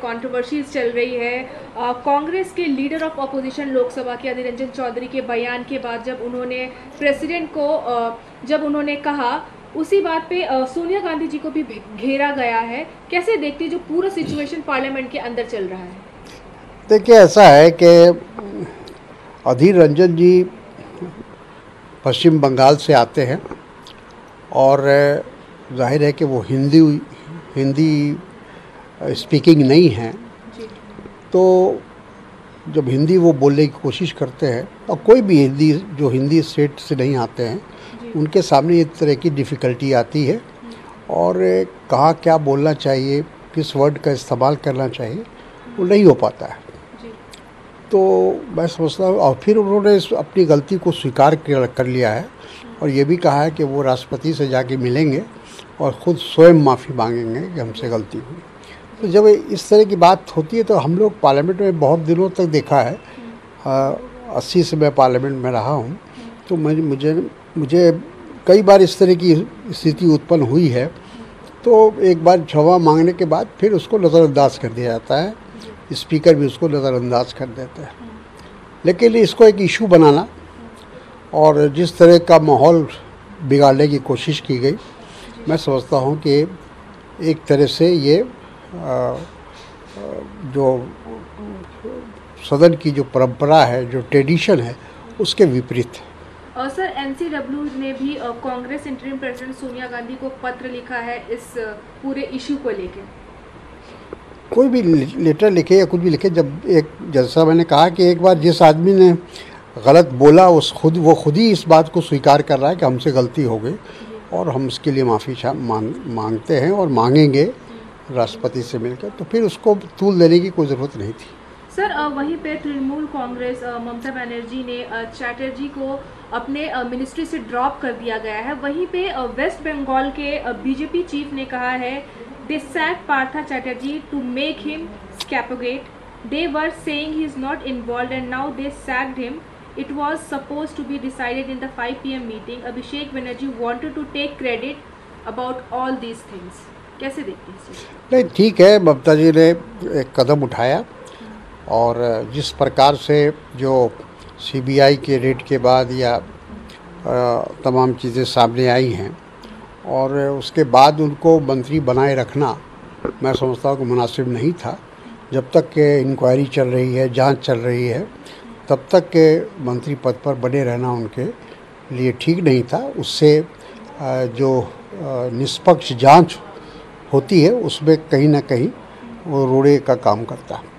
Controversies चल रही है। कांग्रेस के लीडर ऑफ अपोजिशन लोकसभा के अधीर रंजन चौधरी के बयान के बाद जब उन्होंने प्रेसिडेंट को जब उन्होंने कहा, उसी बात पे सोनिया गांधी जी को भी घेरा गया है। कैसे देखते जो पूरा सिचुएशन पार्लियामेंट के अंदर चल रहा है? देखिए, ऐसा है कि अधीर रंजन जी पश्चिम बंगाल से आते हैं और जाहिर है कि वो हिंदी स्पीकिंग नहीं है, तो जब हिंदी वो बोलने की कोशिश करते हैं, और कोई भी हिंदी स्टेट से नहीं आते हैं, उनके सामने इस तरह की डिफ़िकल्टी आती है और कहाँ क्या बोलना चाहिए, किस वर्ड का इस्तेमाल करना चाहिए, वो नहीं हो पाता है। तो मैं समझता हूँ, और फिर उन्होंने अपनी गलती को स्वीकार कर लिया है और ये भी कहा है कि वो राष्ट्रपति से जाके मिलेंगे और ख़ुद स्वयं माफ़ी मांगेंगे कि हमसे गलती हुई। तो जब इस तरह की बात होती है तो हम लोग पार्लियामेंट में बहुत दिनों तक देखा है, 80 से मैं पार्लियामेंट में रहा हूँ, तो मुझे कई बार इस तरह की स्थिति उत्पन्न हुई है। तो एक बार क्षमा मांगने के बाद फिर उसको नज़रअंदाज कर दिया जाता है, स्पीकर भी उसको नज़रअंदाज कर देते हैं। लेकिन इसको एक इशू बनाना और जिस तरह का माहौल बिगाड़ने की कोशिश की गई, मैं समझता हूँ कि एक तरह से ये जो सदन की जो परंपरा है, जो ट्रेडिशन है, उसके विपरीत है। सर, एनसीडब्ल्यू ने भी कांग्रेस इंटरिम प्रेसिडेंट सोनिया गांधी को पत्र लिखा है इस पूरे इशू को लेकर। कोई भी लेटर लिखे या कुछ भी लिखे, जैसा मैंने कहा कि एक बार जिस आदमी ने गलत बोला वो खुद ही इस बात को स्वीकार कर रहा है कि हमसे गलती हो गई और हम इसके लिए माफ़ी मांगते हैं और मांगेंगे राष्ट्रपति से मिलकर, तो फिर उसको तूल देने की कोई ज़रूरत नहीं थी। सर, वहीं पे तृणमूल कांग्रेस ममता बनर्जी ने चैटर्जी को अपने मिनिस्ट्री से ड्रॉप कर दिया गया है। वहीं पे वेस्ट बंगाल के बीजेपी चीफ ने कहा है, they sack Partha Chatterjee to make him scapegoat. They were saying he is not involved and now they sacked him. It was supposed to be decided in the 5 PM meeting. Abhishek Banerjee wanted to take credit about all these things. कैसे देखते हैं? नहीं, ठीक है, ममता जी ने एक कदम उठाया और जिस प्रकार से जो CBI के रेड के बाद या तमाम चीज़ें सामने आई हैं और उसके बाद उनको मंत्री बनाए रखना, मैं समझता हूँ कि मुनासिब नहीं था। जब तक के इंक्वायरी चल रही है, जांच चल रही है, तब तक के मंत्री पद पर बने रहना उनके लिए ठीक नहीं था। उससे जो निष्पक्ष जांच होती है उसमें कहीं ना कहीं वो रोड़े का काम करता है।